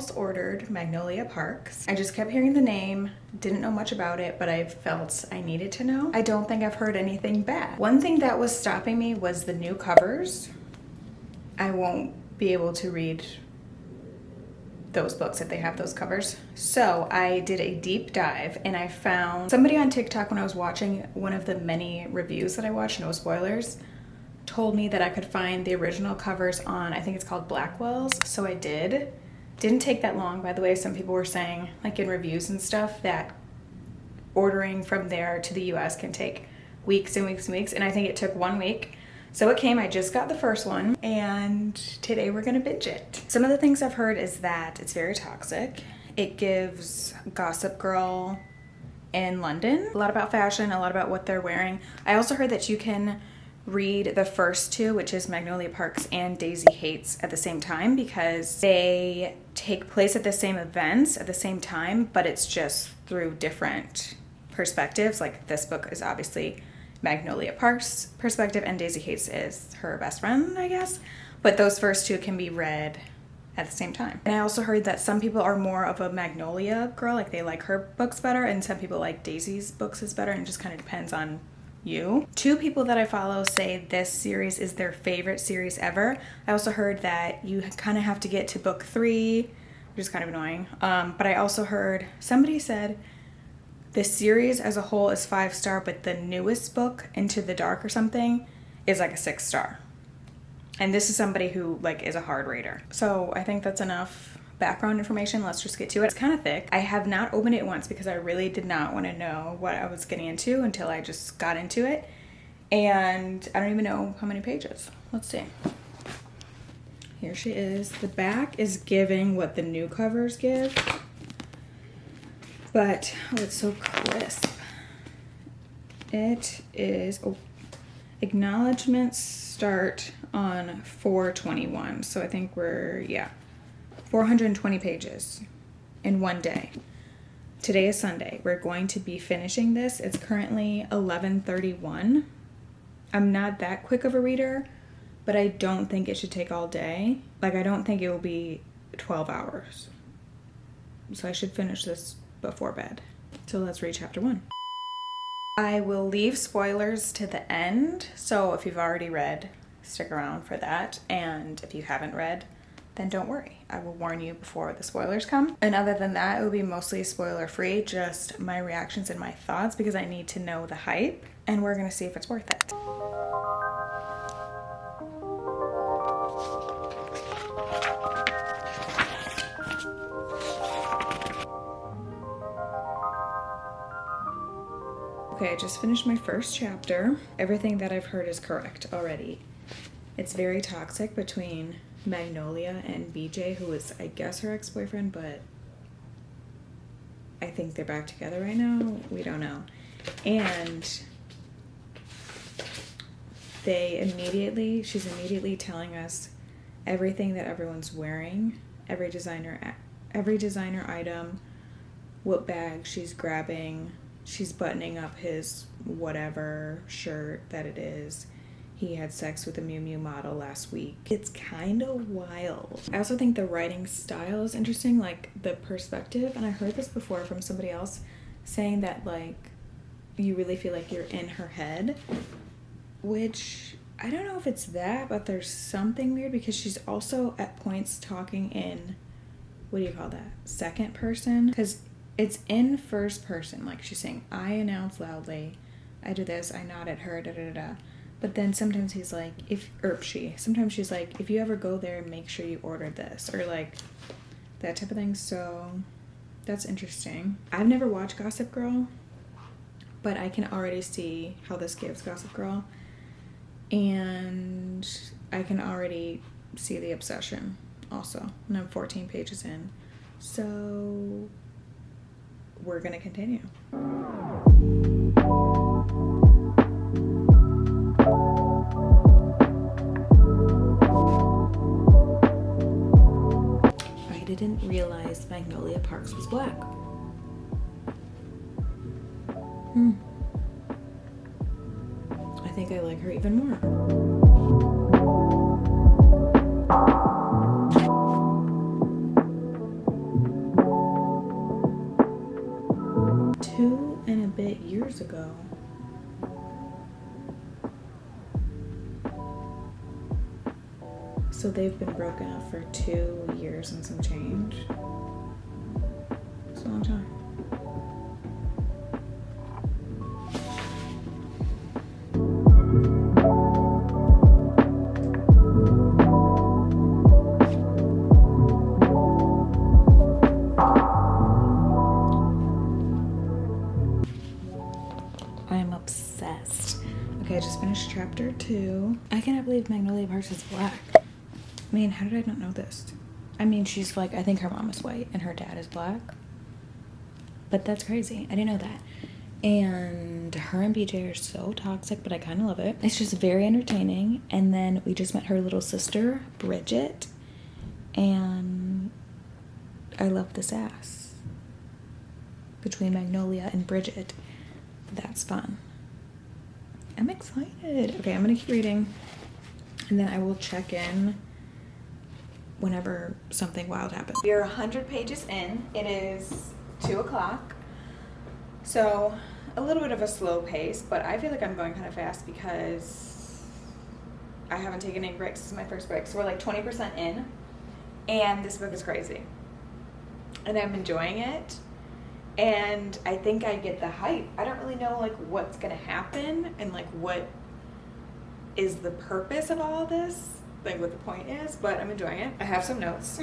impulse ordered Magnolia Parks. I just kept hearing the name, didn't know much about it, but I felt I needed to know. I don't think I've heard anything bad. One thing that was stopping me was the new covers. I won't be able to read those books if they have those covers. So I did a deep dive and I found somebody on TikTok when I was watching one of the many reviews that I watched, no spoilers, told me that I could find the original covers on, I think it's called Blackwell's. So I did. Didn't take that long, by the way. Some people were saying, like in reviews and stuff, that ordering from there to the US can take weeks and weeks and weeks. And I think it took 1 week. So it came, I just got the first one, and today we're gonna binge it. Some of the things I've heard is that it's very toxic. It gives Gossip Girl in London. A lot about fashion, a lot about what they're wearing. I also heard that you can read the first two, which is Magnolia Parks and Daisy Hates, at the same time because they take place at the same events at the same time, but it's just through different perspectives. Like this book is obviously Magnolia Parks' perspective and Daisy Hates is her best friend, I guess. But those first two can be read at the same time. And I also heard that some people are more of a Magnolia girl, like they like her books better, and some people like Daisy's books is better, and it just kind of depends on you. 2 people that I follow say this series is their favorite series ever. I also heard that you kind of have to get to book 3, which is kind of annoying. But I also heard somebody said the series as a whole is 5-star, but the newest book, Into the Dark or something, is like a 6-star. And this is somebody who like is a hard reader. So I think that's enough background information. Let's just get to it. It's kind of thick. I have not opened it once because I really did not want to know what I was getting into until I just got into it. And I don't even know how many pages. Let's see. Here she is. The back is giving what the new covers give. But, oh, it's so crisp. It is, acknowledgements start on 4/21. So I think we're, 420 pages in one day. Today is Sunday. We're going to be finishing this. It's currently 11:31. I'm not that quick of a reader, but I don't think it should take all day. Like, I don't think it will be 12 hours. So I should finish this before bed. So let's read chapter 1. I will leave spoilers to the end. So if you've already read, stick around for that. And if you haven't read, then don't worry. I will warn you before the spoilers come. And other than that, it will be mostly spoiler free, just my reactions and my thoughts because I need to know the hype and we're gonna see if it's worth it. Okay, I just finished my first chapter. Everything that I've heard is correct already. It's very toxic between Magnolia and BJ, who is, I guess, her ex-boyfriend, but I think they're back together right now. We don't know. And she's immediately telling us everything that everyone's wearing, every designer item, what bag she's grabbing. She's buttoning up his whatever shirt that it is. He had sex with a Miu Miu model last week. It's kind of wild. I also think the writing style is interesting, like the perspective. And I heard this before from somebody else saying that like you really feel like you're in her head, which I don't know if it's that, but there's something weird because she's also at points talking in, what do you call that? Second person? Because it's in first person. Like she's saying, I announce loudly, I do this, I nod at her, da da da da. But then sometimes he's like, sometimes she's like, if you ever go there, make sure you order this, or like that type of thing. So that's interesting. I've never watched Gossip Girl, but I can already see how this gives Gossip Girl. And I can already see the obsession also. And I'm 14 pages in. So we're gonna continue. I didn't realize Magnolia Parks was black. I think I like her even more. 2.5 years ago. So they've been broken up for 2 years and some change. It's a long time. I'm obsessed. Okay, I just finished chapter 2. I cannot believe Magnolia Parks is black. I mean, how did I not know this? I mean, she's like, I think her mom is white and her dad is black. But that's crazy. I didn't know that. And her and BJ are so toxic, but I kind of love it. It's just very entertaining. And then we just met her little sister, Bridget. And I love the sass between Magnolia and Bridget. That's fun. I'm excited. Okay, I'm going to keep reading. And then I will check in whenever something wild happens. We are 100 pages in. It is 2 o'clock. So a little bit of a slow pace, but I feel like I'm going kind of fast because I haven't taken any breaks. This is my first break. So we're like 20% in, and this book is crazy. And I'm enjoying it. And I think I get the hype. I don't really know like what's gonna happen and like what is the purpose of all this, like what the point is, but I'm enjoying it. I have some notes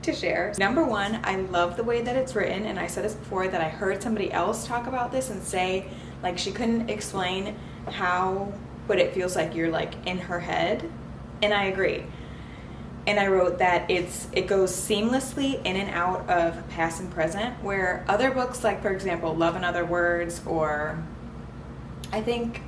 to share. Number one, I love the way that it's written, and I said this before that I heard somebody else talk about this and say like she couldn't explain how, but it feels like you're like in her head, and I agree. And I wrote that it goes seamlessly in and out of past and present, where other books, like for example, Love and Other Words, or I don't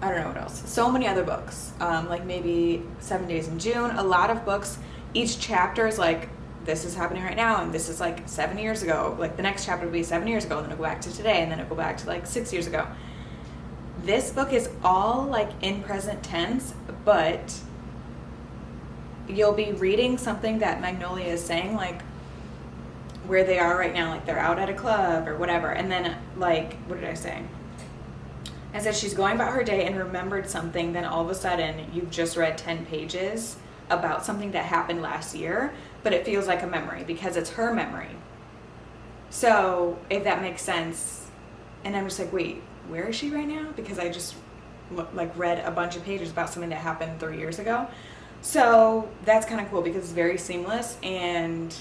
know what else. So many other books, like maybe 7 Days in June. A lot of books, each chapter is like, this is happening right now, and this is like 7 years ago. Like the next chapter will be 7 years ago, and then it'll go back to today, and then it'll go back to like 6 years ago. This book is all like in present tense, but you'll be reading something that Magnolia is saying, like where they are right now, like they're out at a club or whatever. And then like, what did I say? I said she's going about her day and remembered something. Then all of a sudden you've just read 10 pages about something that happened last year, but it feels like a memory because it's her memory. So if that makes sense. And I'm just like, wait, where is she right now? Because I just like read a bunch of pages about something that happened 3 years ago. So that's kind of cool because it's very seamless and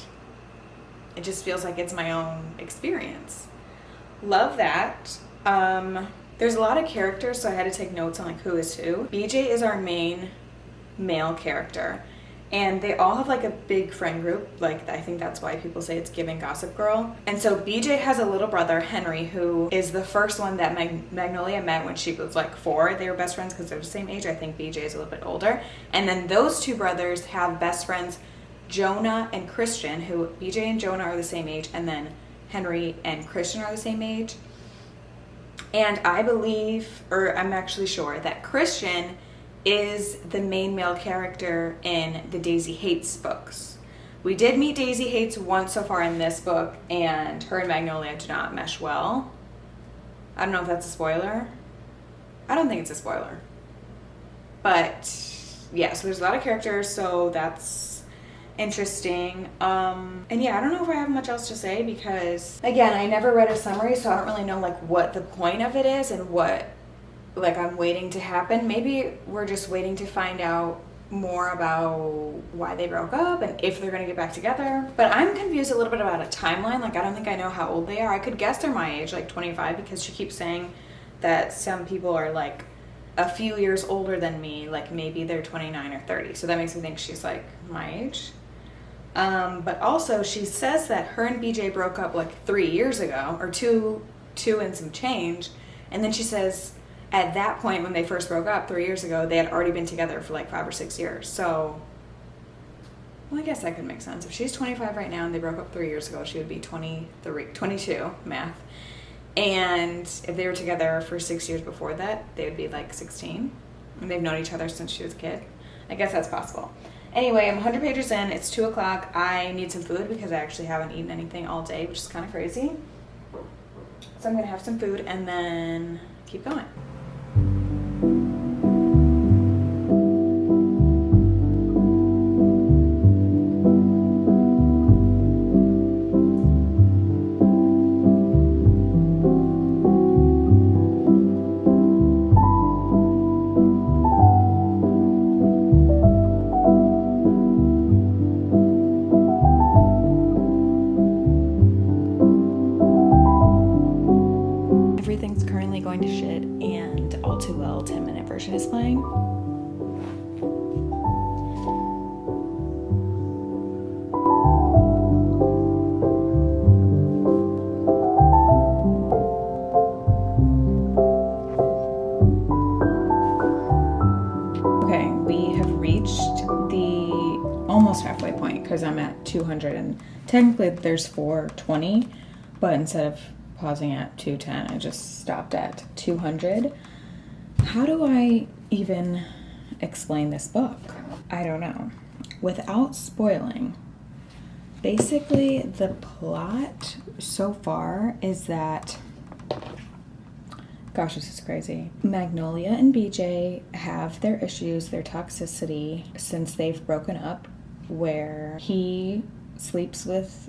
it just feels like it's my own experience. Love that. There's a lot of characters, so I had to take notes on like who is who. BJ is our main male character, and they all have like a big friend group. Like I think that's why people say it's giving Gossip Girl. And so BJ has a little brother, Henry, who is the first one that Magnolia met when she was like 4. They were best friends because they're the same age. I think BJ is a little bit older. And then those two brothers have best friends, Jonah and Christian, who BJ and Jonah are the same age, and then Henry and Christian are the same age. And I believe, or I'm actually sure, that Christian is the main male character in the Daisy Hates books. We did meet Daisy Hates once so far in this book, and her and Magnolia do not mesh well. I don't know if that's a spoiler. I don't think it's a spoiler. But yeah, so there's a lot of characters, so that's interesting. And yeah, I don't know if I have much else to say because, again, I never read a summary, so I don't really know like what the point of it is and what like I'm waiting to happen. Maybe we're just waiting to find out more about why they broke up and if they're gonna get back together. But I'm confused a little bit about a timeline. Like I don't think I know how old they are. I could guess they're my age, like 25, because she keeps saying that some people are like a few years older than me, like maybe they're 29 or 30. So that makes me think she's like my age. But also she says that her and BJ broke up like 3 years ago, or two and some change. And then she says at that point when they first broke up 3 years ago, they had already been together for like 5 or 6 years. So, well, I guess that could make sense. If she's 25 right now and they broke up 3 years ago, she would be 22, math. And if they were together for 6 years before that, they would be like 16. And they've known each other since she was a kid. I guess that's possible. Anyway, I'm 100 pages in. It's 2 o'clock. I need some food because I actually haven't eaten anything all day, which is kind of crazy. So I'm gonna have some food and then keep going. Everything's currently going to shit and All Too Well 10-minute version is playing. Okay, we have reached the almost halfway point because I'm at 200 and technically there's 420, but instead of pausing at 210, I just stopped at 200. How do I even explain this book? I don't know. Without spoiling, basically the plot so far is that, gosh, this is crazy. Magnolia and BJ have their issues, their toxicity, since they've broken up, where he sleeps with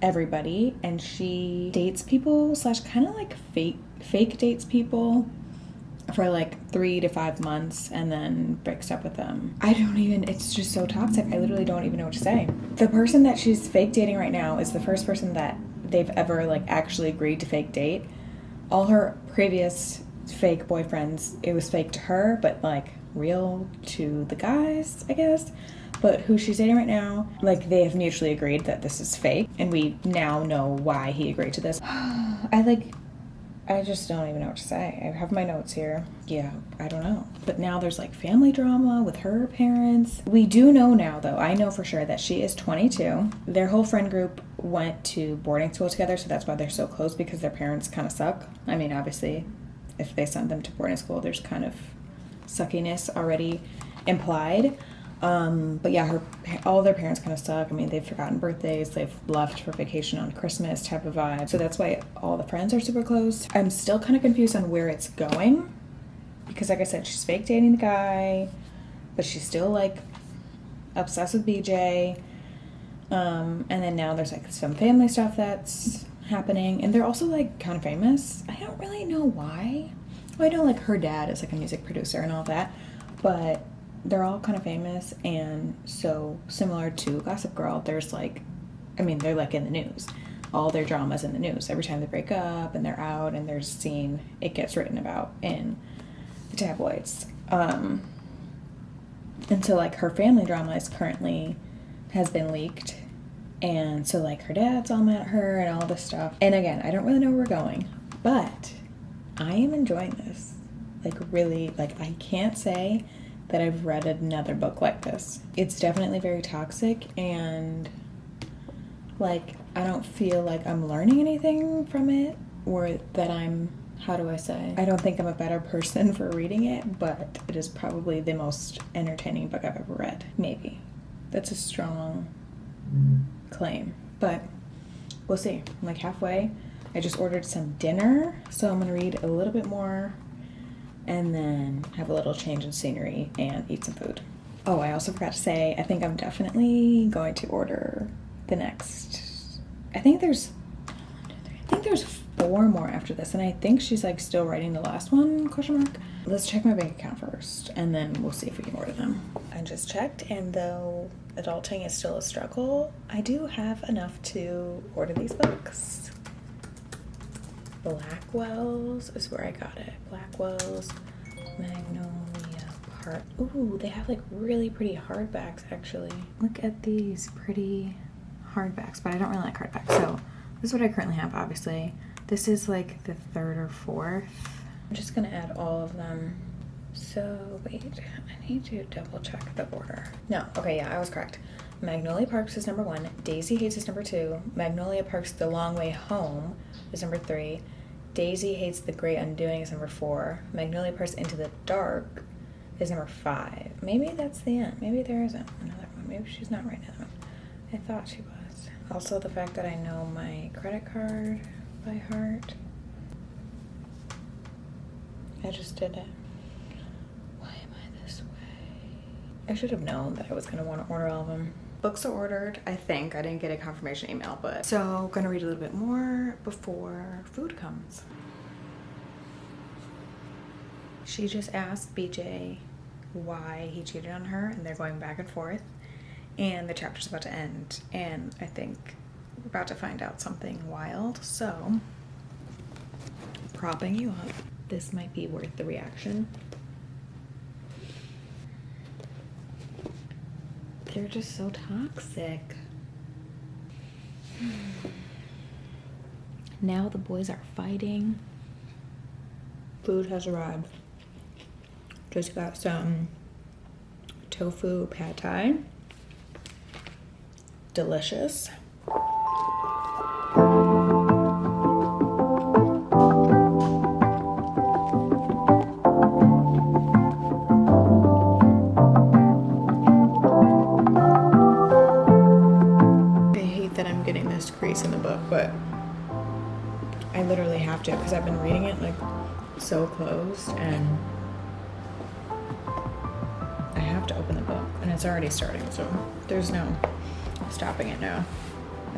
everybody and she dates people / kind of like fake dates people for like 3 to 5 months and then breaks up with them. It's just so toxic. I literally don't even know what to say. The person that she's fake dating right now is the first person that they've ever like actually agreed to fake date. All her previous fake boyfriends, it was fake to her, but like real to the guys, I guess. But who she's dating right now, like they have mutually agreed that this is fake, and we now know why he agreed to this. I just don't even know what to say. I have my notes here. Yeah, I don't know. But now there's like family drama with her parents. We do know now though, I know for sure that she is 22. Their whole friend group went to boarding school together, so that's why they're so close, because their parents kind of suck. I mean, obviously, if they send them to boarding school, there's kind of suckiness already implied. But yeah, all their parents kind of suck. I mean, they've forgotten birthdays, they've left for vacation on Christmas type of vibe. So that's why all the friends are super close. I'm still kind of confused on where it's going, because like I said, she's fake dating the guy, but she's still like obsessed with BJ. And then now there's like some family stuff that's happening, and they're also like kind of famous. I don't really know why. Well, I know like her dad is like a music producer and all that, but they're all kind of famous. And so similar to Gossip Girl, there's like, I mean, they're like in the news. All their drama's in the news. Every time they break up and they're out and there's a scene, it gets written about in the tabloids. And so like her family drama is currently has been leaked, and so like her dad's all mad at her and all this stuff. And again, I don't really know where we're going, but I am enjoying this. Like really, like I can't say that I've read another book like this. It's definitely very toxic, and like I don't feel like I'm learning anything from it, or that I'm, how do I say? I don't think I'm a better person for reading it, but it is probably the most entertaining book I've ever read. Maybe. That's a strong claim, but we'll see. I'm like halfway. I just ordered some dinner, so I'm gonna read a little bit more and then have a little change in scenery and eat some food. Oh, I also forgot to say, I think I'm definitely going to order the next, I think there's 4 more after this, and I think she's like still writing the last one, question mark. Let's check my bank account first, and then we'll see if we can order them. I just checked, and though adulting is still a struggle, I do have enough to order these books. Blackwell's is where I got it. Blackwell's Magnolia Park. Ooh, they have like really pretty hardbacks actually. Look at these pretty hardbacks, but I don't really like hardbacks, so this is what I currently have, obviously. This is like the 3rd or 4th. I'm just gonna add all of them. So wait, I need to double check the order. No, okay, yeah, I was correct. Magnolia Parks is number 1. Daisy Hates is number 2. Magnolia Parks The Long Way Home is number 3. Daisy Hates The Great Undoing is number 4. Magnolia Parks Into the Dark is number 5. Maybe that's the end. Maybe there isn't another one. Maybe she's not writing another one. I thought she was. Also, the fact that I know my credit card by heart. I just did it. Why am I this way? I should have known that I was gonna want to order all of them. Books are ordered, I think. I didn't get a confirmation email, but so gonna read a little bit more before food comes. She just asked BJ why he cheated on her, and they're going back and forth, and the chapter's about to end, and I think we're about to find out something wild, so propping you up. This might be worth the reaction. They're just so toxic. Now the boys are fighting. Food has arrived. Just got some tofu pad thai. Delicious. Crease in the book, but I literally have to because I've been reading it like so closed, and I have to open the book, and it's already starting, so there's no stopping it now.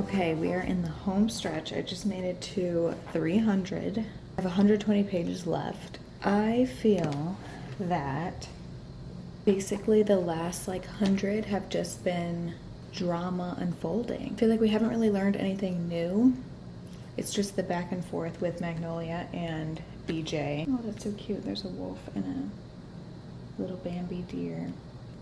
Okay, we are in the home stretch. I just made it to 300. I have 120 pages left. I feel that basically the last like 100 have just been drama unfolding. I feel like we haven't really learned anything new. It's just the back and forth with Magnolia and BJ. Oh, that's so cute. There's a wolf and a little Bambi deer.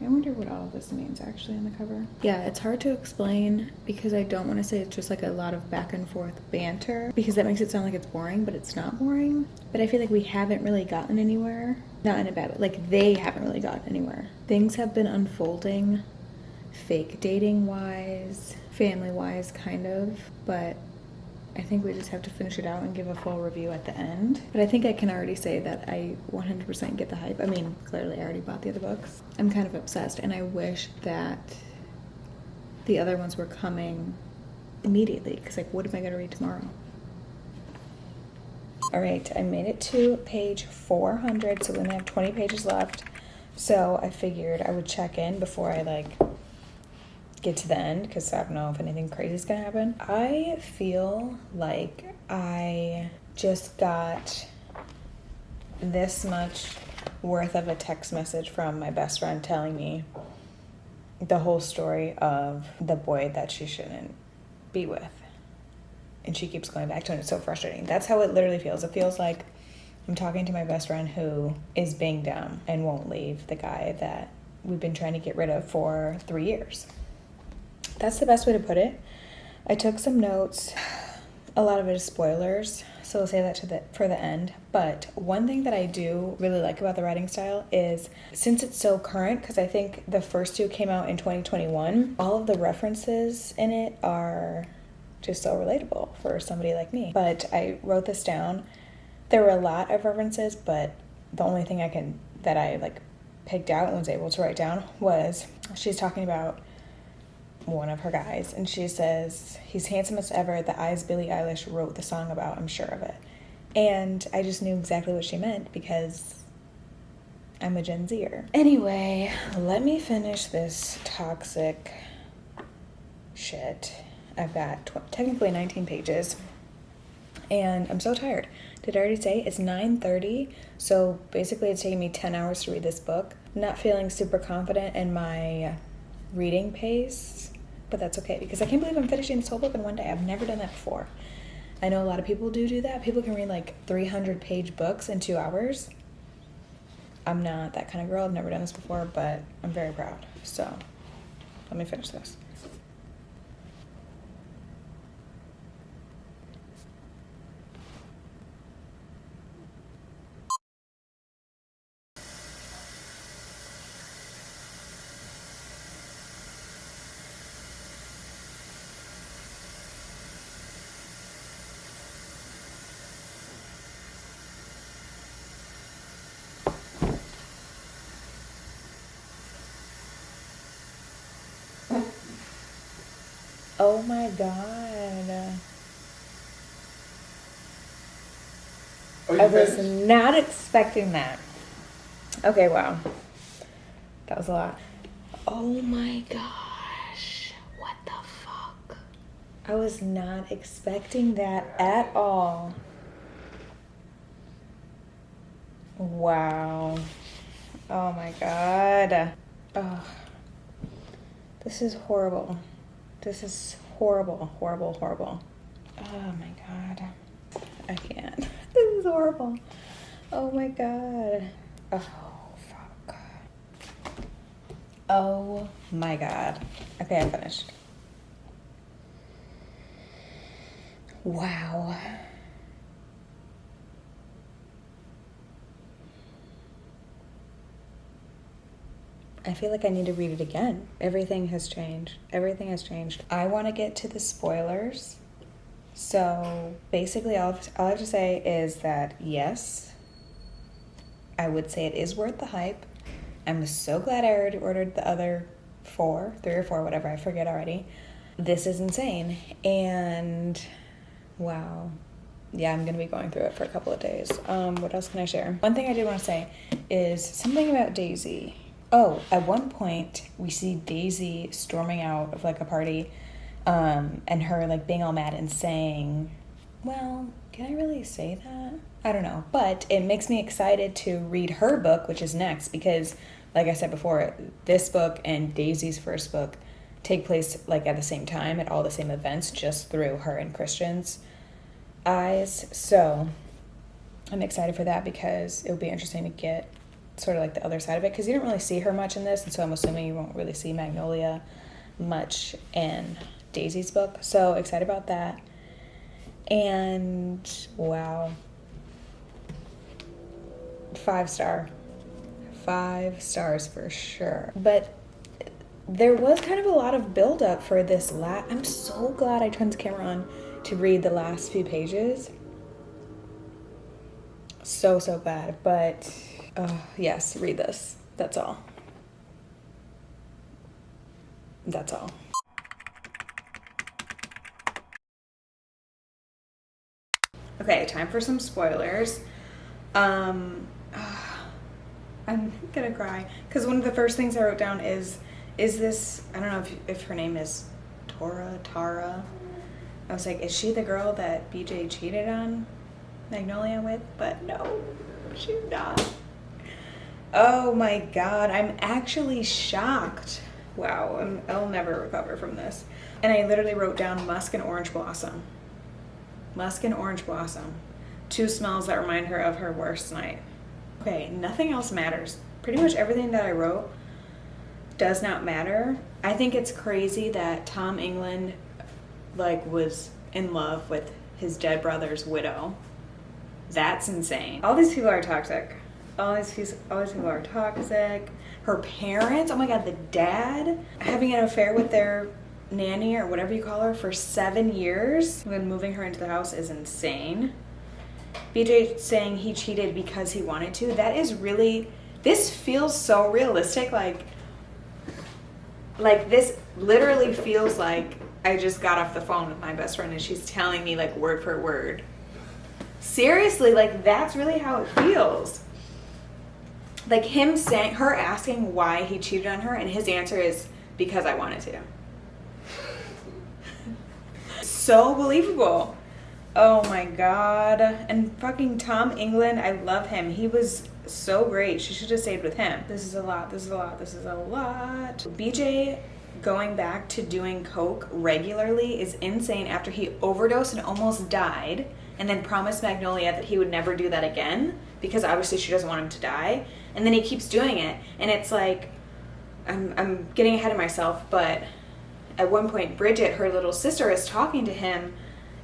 I wonder what all of this means actually on the cover. Yeah, it's hard to explain because I don't want to say it's just like a lot of back and forth banter because that makes it sound like it's boring, but it's not boring. But I feel like we haven't really gotten anywhere. Not in a bad way. Like they haven't really gotten anywhere. Things have been unfolding fake dating wise, family wise kind of, but I think we just have to finish it out and give a full review at the end. But I think I can already say that I 100% get the hype. I mean, clearly I already bought the other books. I'm kind of obsessed, and I wish that the other ones were coming immediately, because like, what am I going to read tomorrow? All right, I made it to page 400, so we only have 20 pages left. So I figured I would check in before I like get to the end, because I don't know if anything crazy is gonna happen. I feel like I just got this much worth of a text message from my best friend telling me the whole story of the boy that she shouldn't be with, and she keeps going back to it, and it's so frustrating. That's how it literally feels. It feels like I'm talking to my best friend who is being dumb and won't leave the guy that we've been trying to get rid of for 3 years. That's the best way to put it. I took some notes. A lot of it is spoilers, so we'll say that for the end. But one thing that I do really like about the writing style is, since it's so current, because I think the first two came out in 2021, all of the references in it are just so relatable for somebody like me. But I wrote this down. There were a lot of references, but the only thing that I like picked out and was able to write down was she's talking about one of her guys, and she says, he's handsome as ever, the eyes Billie Eilish wrote the song about, I'm sure of it. And I just knew exactly what she meant because I'm a Gen Zer. Anyway, let me finish this toxic shit. I've got technically 19 pages, and I'm so tired. Did I already say it's 9:30? So basically it's taking me 10 hours to read this book. I'm not feeling super confident in my reading pace, but that's okay because I can't believe I'm finishing this whole book in one day. I've never done that before. I know a lot of people do that. People can read like 300-page books in 2 hours. I'm not that kind of girl. I've never done this before, but I'm very proud. So let me finish this. Oh my God. I was not expecting that. Okay, wow. That was a lot. Oh my gosh. What the fuck? I was not expecting that at all. Wow. Oh my god. Oh. This is horrible. This is horrible, horrible, horrible. Oh my god. I can't. This is horrible. Oh my god. Oh, fuck. Oh my god. Okay, I finished. Wow. I feel like I need to read it again. Everything has changed. Everything has changed. I want to get to the spoilers. So basically all I have to say is that yes, I would say it is worth the hype. I'm so glad I already ordered the other 3 or 4, whatever, I forget already. This is insane. And wow. Yeah, I'm going to be going through it for a couple of days. What else can I share? One thing I did want to say is something about Daisy. Oh, at one point we see Daisy storming out of like a party, and her like being all mad and saying, well, can I really say that? I don't know. But it makes me excited to read her book, which is next, because like I said before, this book and Daisy's first book take place like at the same time at all the same events, just through her and Christian's eyes. So I'm excited for that because it'll be interesting to get sort of like the other side of it, because you don't really see her much in this, and so I'm assuming you won't really see Magnolia much in Daisy's book. So excited about that. And wow, 5 star. 5 stars for sure. But there was kind of a lot of build up for this I'm so glad I turned the camera on to read the last few pages. So glad. But yes, read this. That's all. That's all. Okay, time for some spoilers. I'm gonna cry because one of the first things I wrote down is this, I don't know if her name is Tara. I was like, is she the girl that BJ cheated on Magnolia with? But no, she's not. Oh my god, I'm actually shocked. Wow, I'll never recover from this. And I literally wrote down musk and orange blossom. Musk and orange blossom. 2 smells that remind her of her worst night. Okay, nothing else matters. Pretty much everything that I wrote does not matter. I think it's crazy that Tom England was in love with his dead brother's widow. That's insane. All these people are toxic. All these people are toxic. Her parents, oh my god, the dad having an affair with their nanny or whatever you call her for 7 years when moving her into the house is insane. BJ saying he cheated because he wanted to. That is really, this feels so realistic. Like this literally feels like I just got off the phone with my best friend and she's telling me like word for word. Seriously, like that's really how it feels. Like him saying, her asking why he cheated on her, and his answer is because I wanted to. So believable. Oh my god. And fucking Tom England, I love him. He was so great. She should have stayed with him. This is a lot. BJ going back to doing coke regularly is insane after he overdosed and almost died, and then promised Magnolia that he would never do that again because obviously she doesn't want him to die, and then he keeps doing it. And it's like, I'm getting ahead of myself, but at one point Bridget, her little sister, is talking to him,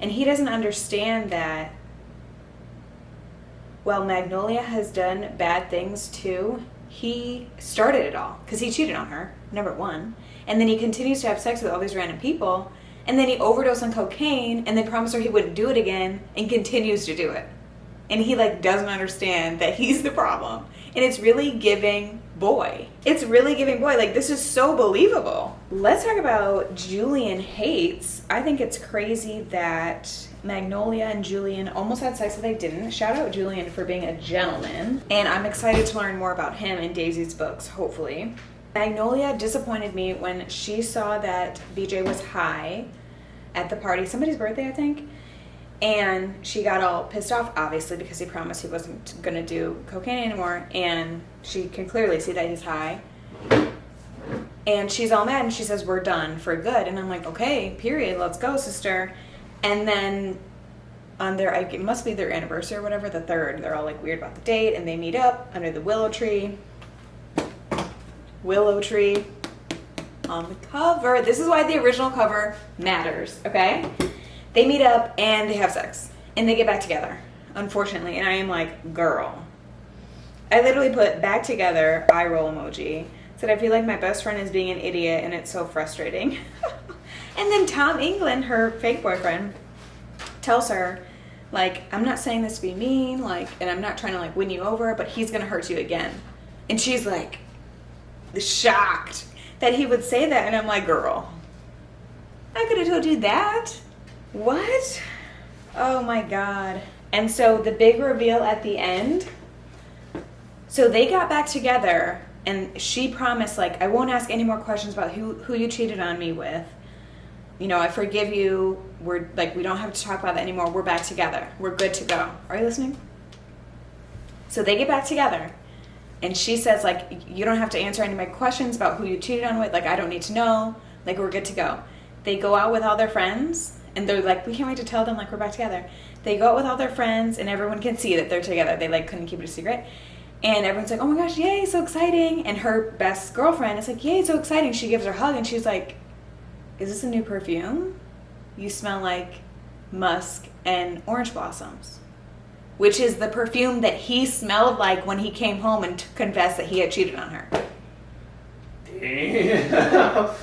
and he doesn't understand that, well, Magnolia has done bad things too. He started it all because he cheated on her, number 1, and then he continues to have sex with all these random people, and then he overdosed on cocaine and then promised her he wouldn't do it again and continues to do it. And he doesn't understand that he's the problem. And it's really giving boy. It's really giving boy. Like, this is so believable. Let's talk about Julian hates. I think it's crazy that Magnolia and Julian almost had sex, but they didn't. Shout out Julian for being a gentleman. And I'm excited to learn more about him in Daisy's books, hopefully. Magnolia disappointed me when she saw that BJ was high at the party. Somebody's birthday, I think. And she got all pissed off, obviously, because he promised he wasn't going to do cocaine anymore. And she can clearly see that he's high. And she's all mad, and she says, we're done for good. And I'm like, okay, period, let's go, sister. And then on their, it must be their anniversary or whatever, the 3rd, they're all like weird about the date, and they meet up under the willow tree. Willow tree on the cover. This is why the original cover matters, okay? They meet up and they have sex and they get back together, unfortunately. And I am like, girl. I literally put back together, eye roll emoji. Said, I feel like my best friend is being an idiot and it's so frustrating. And then Tom England, her fake boyfriend, tells her, like, I'm not saying this to be mean, like, and I'm not trying to like win you over, but he's gonna hurt you again. And she's like, shocked that he would say that. And I'm like, girl, I could have told you that. What? Oh my God. And so the big reveal at the end, so they got back together and she promised, like, I won't ask any more questions about who you cheated on me with. You know, I forgive you. We're like, we don't have to talk about that anymore. We're back together. We're good to go. Are you listening? So they get back together and she says, like, you don't have to answer any of my questions about who you cheated on with. Like, I don't need to know. Like, we're good to go. They go out with all their friends. And they're like, we can't wait to tell them, like, we're back together. They go out with all their friends, and everyone can see that they're together. They, like, couldn't keep it a secret. And everyone's like, oh, my gosh, yay, so exciting. And her best girlfriend is like, yay, so exciting. She gives her a hug, and she's like, is this a new perfume? You smell like musk and orange blossoms, which is the perfume that he smelled like when he came home and confessed that he had cheated on her. Damn.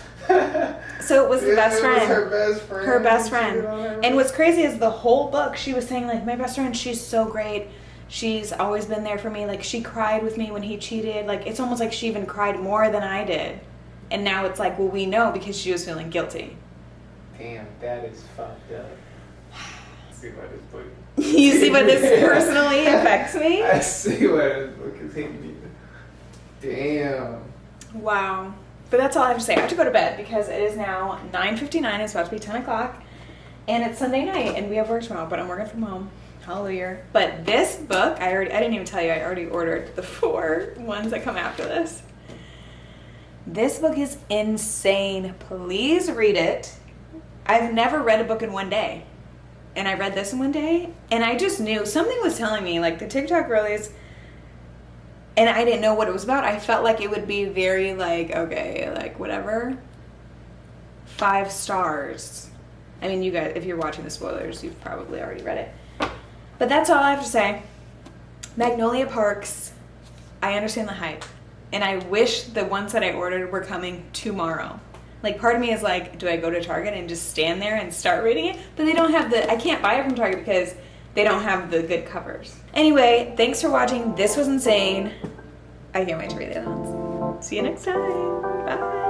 So it was the best friend. Her best friend. Her best friend. And what's crazy is the whole book she was saying, like, my best friend, she's so great. She's always been there for me. Like, she cried with me when he cheated. Like, it's almost like she even cried more than I did. And now it's like, well, we know because she was feeling guilty. Damn, that is fucked up. See why this book. You see what this personally affects me? I see why this book is hitting me. Damn. Wow. But that's all I have to say. I have to go to bed because it is now 9:59. It's about to be 10 o'clock. And it's Sunday night and we have work tomorrow, but I'm working from home. Hallelujah. But this book, I didn't even tell you, I already ordered the 4 ones that come after this. This book is insane. Please read it. I've never read a book in one day. And I read this in one day. And I just knew something was telling me, like the TikTok girlies, and I didn't know what it was about. I felt like it would be very like, okay, like whatever. 5 stars. I mean, you guys, if you're watching the spoilers, you've probably already read it. But that's all I have to say. Magnolia Parks, I understand the hype. And I wish the ones that I ordered were coming tomorrow. Like, part of me is like, do I go to Target and just stand there and start reading it? But they don't have I can't buy it from Target because they don't have the good covers. Anyway, thanks for watching. This was insane. I can't wait to read the other ones. See you next time. Bye.